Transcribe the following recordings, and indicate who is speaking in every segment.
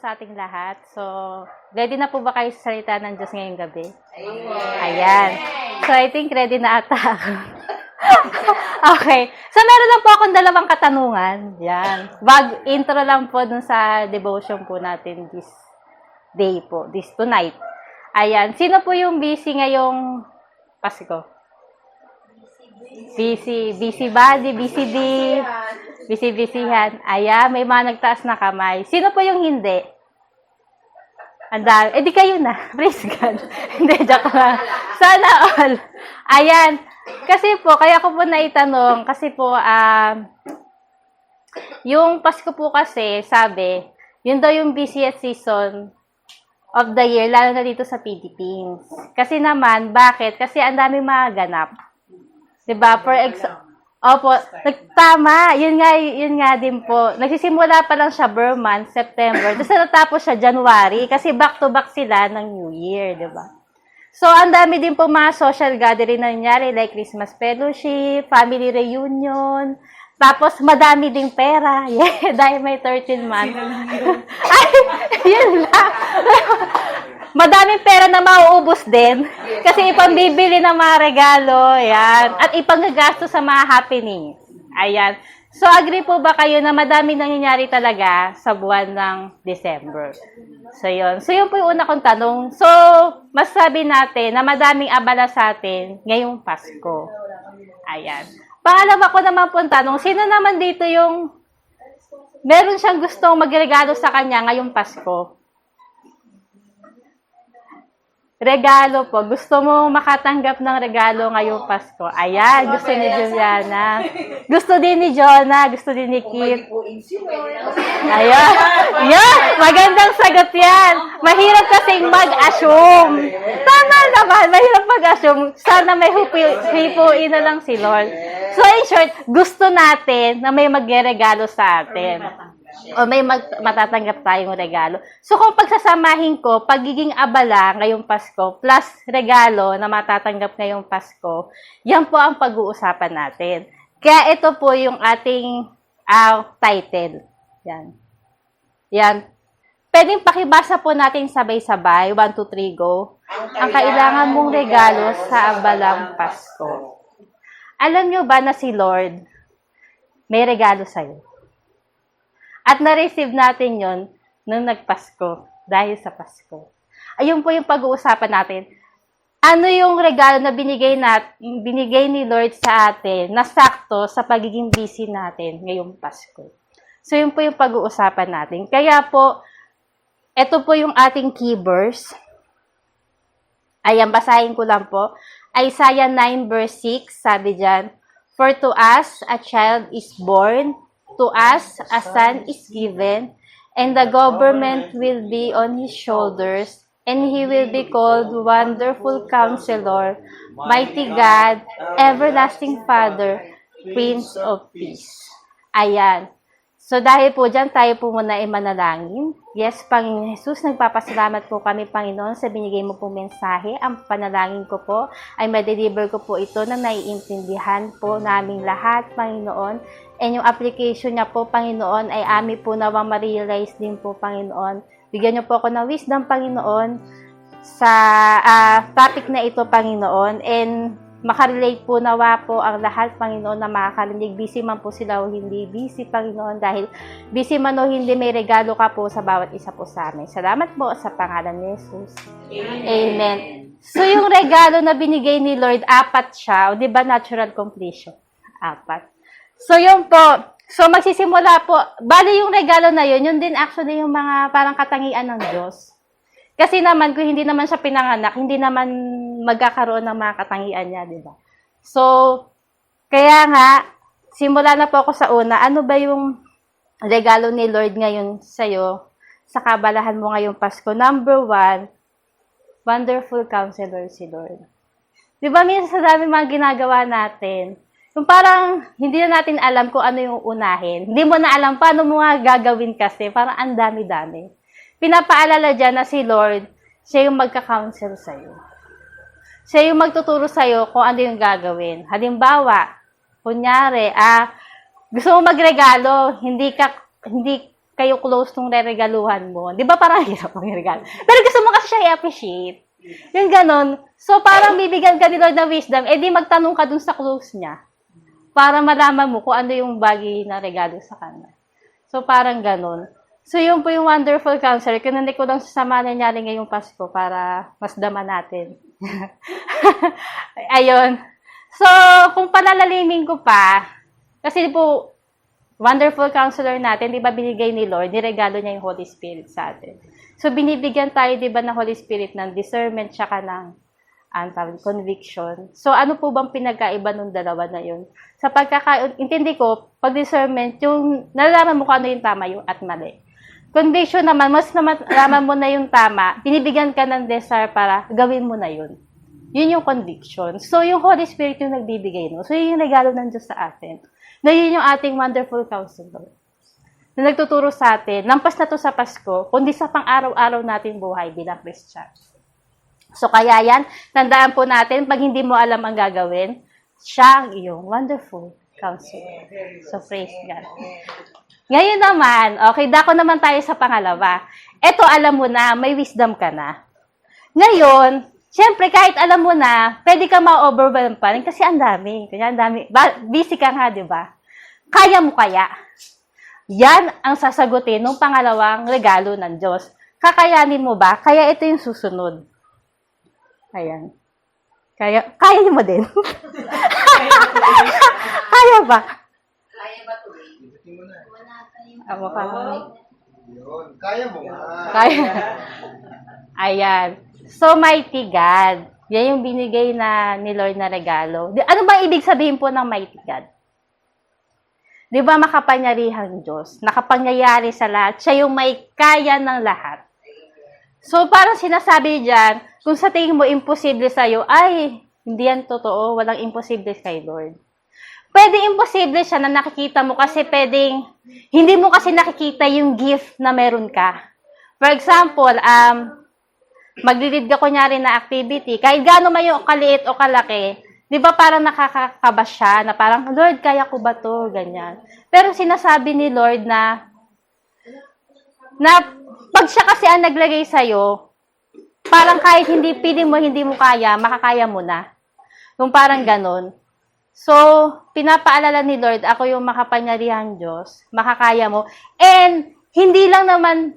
Speaker 1: sa ating lahat. So, ready na po ba kayo sa salita ng Diyos ngayong gabi? Ayan. So, I think ready na ata ako. Okay. So, meron lang po akong dalawang katanungan. Yan. Intro lang po dun sa devotion po natin this day po. Tonight. Ayan. Sino po yung busy ngayong Pasko? Busy body, busy day. Busy-busyhan. Ayan, may mga nagtaas na kamay. Sino po yung hindi? Andal. Di kayo na. Praise God. Hindi, joke lang. Sana all. Ayan. Kasi po, kaya ko po naitanong, kasi po, yung Pasko po kasi, sabi, yun daw yung busiest season of the year, lalo na dito sa Philippines. Kasi naman, bakit? Kasi ang daming mga ganap. Diba? Opo, tama. Yun nga din po. Nagsisimula pa lang siya Burman, September. Tapos natapos siya January kasi back-to-back sila ng New Year, di ba? So, ang dami din po mga social gathering na nangyari like Christmas fellowship, family reunion, tapos madami ding pera. Yeah, dahil may 13 months. Ay, yun lang. Madaming pera na mauubos din. Kasi ipambibili ng mga regalo. Yan. At ipanggagastos sa mga happening. Ayan. So, agree po ba kayo na madami nangyayari talaga sa buwan ng December? So, yun. So, yun po yung una kong tanong. So, masasabi natin na madaming abala sa atin ngayong Pasko. Ayan. Pangalawa ko naman po ang tanong, sino naman dito yung meron siyang gustong magregalo sa kanya ngayong Pasko? Regalo po. Gusto mo makatanggap ng regalo ngayong Pasko. Ayan, gusto ni Juliana. Gusto din ni Jonah. Gusto din ni Kit. Ayan. Yan, magandang sagot yan. Mahirap kasing mag-assume. Tama naman, mahirap mag-assume. Sana may hipuin na lang si Lord. So, in short, gusto natin na may magregalo sa atin. O may matatanggap tayong regalo. So, kung pagsasamahin ko, pagiging abala ngayong Pasko, plus regalo na matatanggap ngayong Pasko, yan po ang pag-uusapan natin. Kaya ito po yung ating title. Yan. Yan. Pwedeng pakibasa po natin sabay-sabay. 1, 2, 3, go. Ang kailangan mong regalo sa abalang Pasko. Alam nyo ba na si Lord may regalo sa'yo? At na-receive natin yon nung nagpasko, dahil sa Pasko. Ayun po yung pag-uusapan natin. Ano yung regalo na binigay ni Lord sa atin na sakto sa pagiging busy natin ngayong Pasko. So, yun po yung pag-uusapan natin. Kaya po, ito po yung ating key verse. Ayan, basahin ko lang po. Isaiah 9 verse 6, sabi dyan, "For to us a child is born, to us a son is given, and the government will be on his shoulders, and he will be called Wonderful Counselor, Mighty God, Everlasting Father, Prince of Peace." Ayan. So, dahil po dyan, tayo po muna ay manalangin. Yes, Panginoon Jesus, nagpapasalamat po kami, Panginoon, sa binigay mo pong mensahe. Ang panalangin ko po ay ma-deliver ko po ito na naiintindihan po naming lahat, Panginoon. And yung application niya po, Panginoon, ay amin po nawang ma-realize din po, Panginoon. Bigyan niyo po ako ng wisdom, Panginoon, sa topic na ito, Panginoon. And makarelate po nawa po ang lahat, Panginoon, na makakarinig. Busy man po sila o hindi busy, Panginoon, dahil busy man o hindi, may regalo ka po sa bawat isa po sa amin. Salamat po sa pangalan ni Jesus. Amen. So, yung regalo na binigay ni Lord, 4 siya. O, di ba, natural completion? 4. So, yun po. So, magsisimula po. Bali yung regalo na yun din actually yung mga parang katangian ng Diyos. Kasi naman, kung hindi naman siya pinanganak, hindi naman magkakaroon ng mga katangian niya, di ba? So, kaya nga, simula na po ako sa una, ano ba yung regalo ni Lord ngayon sa'yo sa kabalahan mo ngayong Pasko? Number 1, Wonderful Counselor si Lord. Di ba, minsan sa dami mga ginagawa natin, yung parang hindi na natin alam kung ano yung unahin. Hindi mo na alam paano mo nga gagawin kasi, parang ang dami-dami. Pinapaalala dyan na si Lord, siya yung magka-counsel sa'yo. Siya yung magtuturo sa'yo kung ano yung gagawin. Halimbawa, kunyari, gusto mo magregalo, hindi kayo close nung re-regaluhan mo. Di ba parang hirap ang regalo? Pero gusto mo kasi siya i-appreciate. Yung ganon. So, parang bibigyan ka ni Lord ng wisdom, di magtanong ka dun sa close niya. Para malaman mo kung ano yung bagay na regalo sa kanya. So, parang ganon. So, yun po yung wonderful counselor. Kinunik ko lang sa sama nangyari ngayong Pasko para mas dama natin. Ayun. So, kung palalalimin ko pa, kasi po, wonderful counselor natin, di ba binigay ni Lord, niregalo niya yung Holy Spirit sa atin. So, binibigyan tayo, di ba, ng Holy Spirit ng discernment tsaka ng conviction. So, ano po bang pinagkaiba ng dalawa na yun? Sa intindi ko, pag discernment, yung nalalaman mo kung ano yung tama yung at mali. Conviction naman, mas nalaman mo na yung tama, binibigyan ka ng desire para gawin mo na yun. Yun yung conviction. So, yung Holy Spirit yung nagbibigay, no? So, yun yung regalo ng Diyos sa atin. Na yun yung ating wonderful counselor na nagtuturo sa atin, lampas na to sa Pasko, kundi sa pang-araw-araw nating buhay bilang Christian. So, kaya yan, tandaan po natin, pag hindi mo alam ang gagawin, siya ang iyong wonderful counselor. So, praise God. Ngayon naman, okay, dako naman tayo sa pangalawa. Ito, alam mo na, may wisdom ka na. Ngayon, siyempre, kahit alam mo na, pwede ka ma-overwhelm pa rin kasi ang dami. Kaya ang dami. Busy ka nga, di ba? Kaya mo kaya? Yan ang sasagutin ng pangalawang regalo ng Diyos. Kakayanin mo ba? Kaya ito yung susunod. Ayan. Kaya niyo mo din? Kaya ba?
Speaker 2: Kaya ba ito?
Speaker 3: Kaya mo nga.
Speaker 1: Kaya. Ayan. So, mighty God. Yan yung binigay na ni Lord na regalo. Ano ba ibig sabihin po ng mighty God? Di ba makapangyarihang Diyos? Nakapangyayari sa lahat. Siya yung may kaya ng lahat. So, parang sinasabi dyan, kung sa tingin mo imposible sa'yo, ay, hindi yan totoo. Walang imposible kay Lord. Pwede imposible siya na nakikita mo kasi pwedeng, hindi mo kasi nakikita yung gift na meron ka. For example, magli-lead ka kunyari na activity, kahit gaano man yung kaliit o kalaki, di ba parang nakakakaba siya, na parang, Lord, kaya ko ba to? Ganyan. Pero sinasabi ni Lord na pag siya kasi ang naglagay sa'yo, parang kahit hindi piling mo, hindi mo kaya, makakaya mo na. Yung parang ganon. So, pinapaalala ni Lord, ako yung makapangyarihang Diyos, makakaya mo. And, hindi lang naman,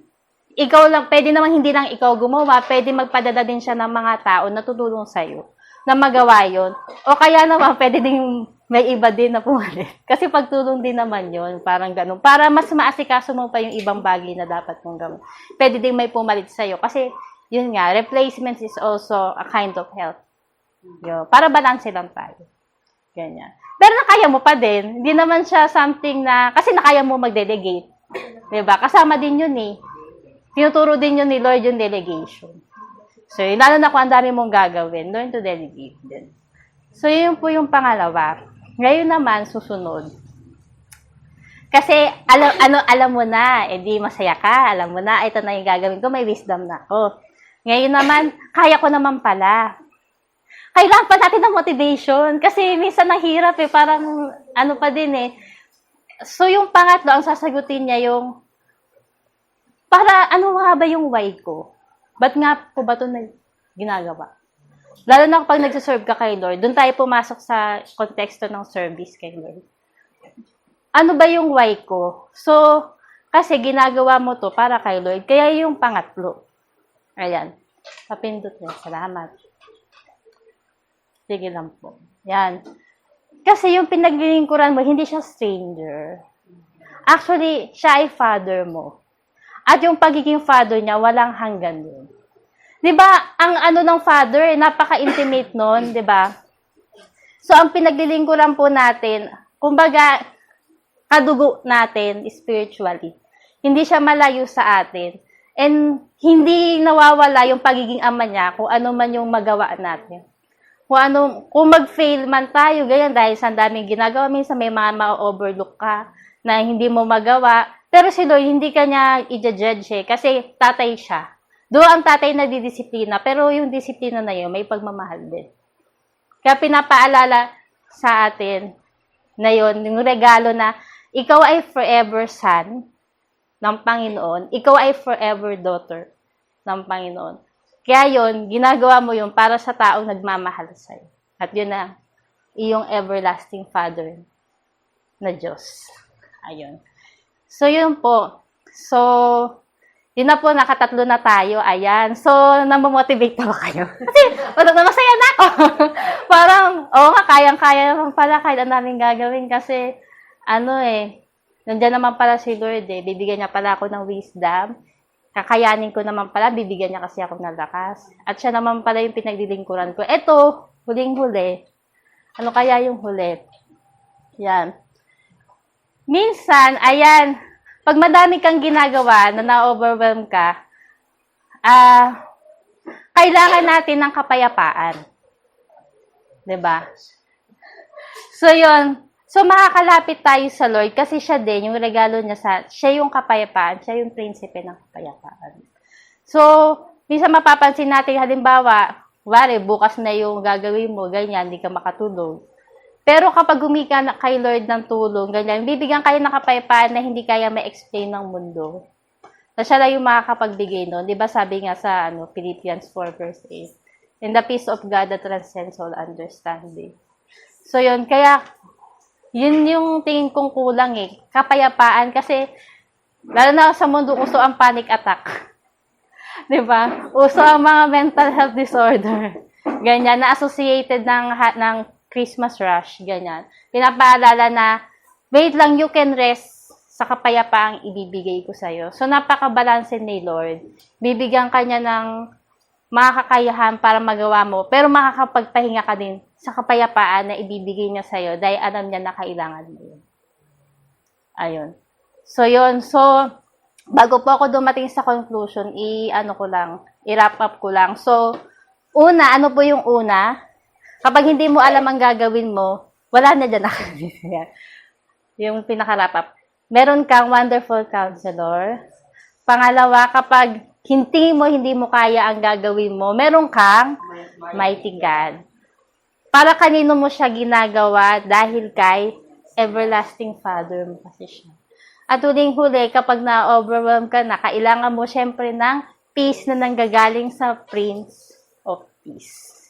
Speaker 1: ikaw lang, pwede naman hindi lang ikaw gumawa, pwede magpadala din siya ng mga tao na tutulong sa'yo, na magawa yon. O kaya naman, pwede din may iba din na pumalit. Kasi pagtulong din naman yon, parang ganun. Para mas maasikaso mo pa yung ibang bagay na dapat mong gawin. Pwede din may pumalit sa'yo. Kasi, yun nga, replacement is also a kind of help. Yo, para balance lang tayo. Ganyan. Pero nakaya mo pa din. Hindi naman siya something na, kasi nakaya mo mag-delegate. Diba? Kasama din yun eh. Tinuturo din yun ni Lord yung delegation. So, lalo na kung ang dami mong gagawin, learn to delegate din. So, yun po yung pangalawa. Ngayon naman, susunod. Kasi, alam mo na, di masaya ka, alam mo na, ito na yung gagawin ko, may wisdom na ako. Ngayon naman, kaya ko naman pala. Kailangan pa natin ng motivation. Kasi minsan nahirap eh. Parang ano pa din eh. So yung pangatlo, ang sasagutin niya yung para ano nga ba yung why ko? Ba't nga po ba ito na ginagawa? Lalo na kapag nagsiserve ka kay Lord, doon tayo pumasok sa konteksto ng service kay Lord. Ano ba yung why ko? So, kasi ginagawa mo to para kay Lord. Kaya yung pangatlo. Ayan. Papindot yan. Salamat. Sige lang po. Yan. Kasi yung pinaglilingkuran mo, hindi siya stranger. Actually, siya ay father mo. At yung pagiging father niya, walang hanggan yun. Diba, ang ano ng father, napaka-intimate nun, diba? So, ang pinaglilingkuran po natin, kumbaga, kadugo natin spiritually. Hindi siya malayo sa atin. And hindi nawawala yung pagiging ama niya kung ano man yung magawa natin. Kung mag-fail man tayo, ganyan, dahil sa daming ginagawa, minsan may mga ma-overlook ka na hindi mo magawa. Pero si Lord, hindi ka niya i-judge eh, kasi tatay siya. Doon ang tatay na didisiplina, pero yung disiplina na yun, may pagmamahal din. Kaya pinapaalala sa atin na yun, yung regalo na ikaw ay forever son, ng Panginoon, ikaw ay forever daughter ng Panginoon. Kaya yun, ginagawa mo yun para sa taong nagmamahal sa'yo. At yun na, iyong everlasting Father na Diyos. Ayun. So, yun po. So, yun na po, nakatatlo na tayo. Ayan. So, namomotivate na ba kayo? Kasi, masaya na ako. Parang, oo nga, kayang-kaya naman pala kahit ang daming gagawin. Kasi, nandiyan naman pala si Lord eh. Bibigyan niya pala ako ng wisdom. Kakayanin ko naman pala, bibigyan niya kasi ako ng lakas. At siya naman pala yung pinaglilingkuran ko. Eto, huling-huli. Ano kaya yung huli? Yan. Minsan, ayan, pag madami kang ginagawa na na-overwhelm ka, kailangan natin ng kapayapaan. 'Di ba? So, yun. So, makakalapit tayo sa Lord kasi siya din, yung regalo niya siya yung kapayapaan, siya yung prinsipe ng kapayapaan. So, minsan mapapansin natin, halimbawa, bukas na yung gagawin mo, ganyan, hindi ka makatulog. Pero kapag humika na kay Lord ng tulong, ganyan, bibigyan kayo ng kapayapaan na hindi kaya ma-explain ng mundo. Na siya lang yung makakapagbigay nun. Di ba sabi nga sa Philippians 4 verse 8, "And the peace of God that transcends all understanding." So, yun, kaya, yun yung tingin kong kulang eh. Kapayapaan kasi, lalo na sa mundo, uso ang panic attack. Diba? Uso ang mga mental health disorder. Ganyan, na-associated ng Christmas rush. Ganyan. Pinapaalala na, wait lang, you can rest sa kapayapaang ibibigay ko sa'yo. So, napaka-balanse ni Lord. Bibigyan ka niya ng mga kakayahan para magawa mo, pero makakapagpahinga ka din sa kapayapaan na ibibigay niya sa'yo dahil alam niya na kailangan mo yun. Ayun. So, yun. So, bago po ako dumating sa conclusion, i-wrap up ko lang. So, una, ano po yung una? Kapag hindi mo alam ang gagawin mo, wala na dyan yung pinaka-wrap up. Meron kang wonderful counselor. Pangalawa, kapag hindi mo kaya ang gagawin mo, meron kang mighty God. Para kanino mo siya ginagawa? Dahil kay everlasting Father mo kasi siya. At huling-huli, kapag na-overwhelm ka na, kailangan mo syempre ng peace na nanggagaling sa Prince of Peace.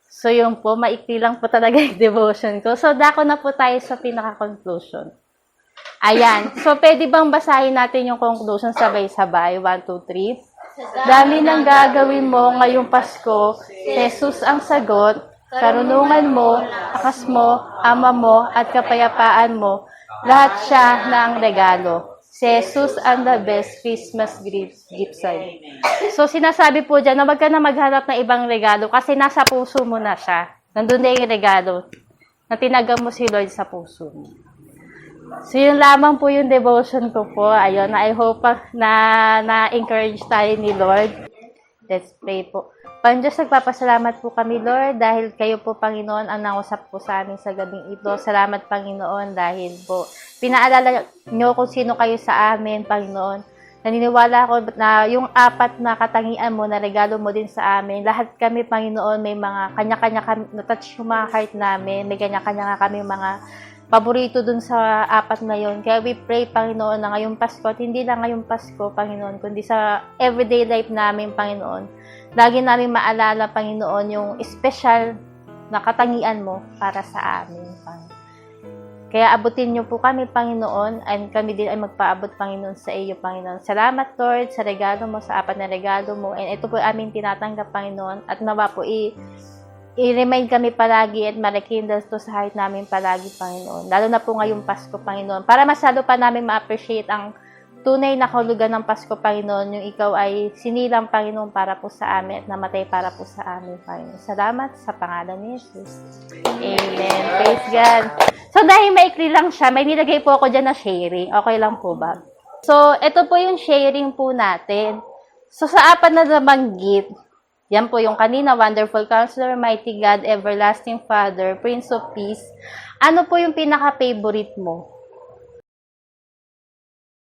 Speaker 1: So, yun po, maikli lang po talaga yung devotion ko. So, dako na po tayo sa pinaka-conclusion. Ayan. So, pwede bang basahin natin yung conclusion sabay-sabay? 1, 2, 3. Dami ng gagawin mo ngayong Pasko. Jesus ang sagot. Karunungan mo, akas mo, ama mo, at kapayapaan mo. Lahat siya na ang regalo. Si Jesus ang the best Christmas gift sa'yo. So, sinasabi po dyan na wag ka na maghanap ng ibang regalo kasi nasa puso mo na siya. Nandun na yung regalo na tinagam mo si Lord sa puso mo. So, yun lamang po yung devotion ko po. Ayun, I hope na-encourage tayo ni Lord. Let's pray po. Pang-Diyos, nagpapasalamat po kami, Lord, dahil kayo po, Panginoon, ang nangusap po sa amin sa gabing ito. Salamat, Panginoon, dahil po pinaalala nyo kung sino kayo sa amin, Panginoon. Naniniwala ako na yung 4 na katangian mo, na regalo mo din sa amin. Lahat kami, Panginoon, may mga kanya-kanya kami, na-touch yung mga heart namin. May kanya-kanya nga kami mga paborito dun sa 4 na yun. Kaya we pray, Panginoon, na ngayong Pasko, at hindi lang ngayong Pasko, Panginoon, kundi sa everyday life namin, Panginoon. Lagi namin maalala, Panginoon, yung special na katangian mo para sa amin, Panginoon. Kaya abutin niyo po kami, Panginoon, and kami din ay magpaabot, Panginoon, sa iyo, Panginoon. Salamat, Lord, sa regalo mo, sa 4 na regalo mo. And ito po aming tinatanggap, Panginoon, at nawa po i-remind kami palagi at marekindle to sa heart namin palagi, Panginoon. Lalo na po ngayong Pasko, Panginoon. Para masalo pa namin ma-appreciate ang tunay na kahulugan ng Pasko, Panginoon, yung ikaw ay sinilang, Panginoon, para po sa amin at namatay para po sa amin, Panginoon. Salamat sa pangalan ni Jesus. Amen. Praise God. So, dahil maikli lang siya, may nilagay po ako dyan na sharing. Okay lang po ba? So, ito po yung sharing po natin. So, sa 4 na nabanggit, yan po yung kanina, Wonderful Counselor, Mighty God, Everlasting Father, Prince of Peace. Ano po yung pinaka-favorite mo?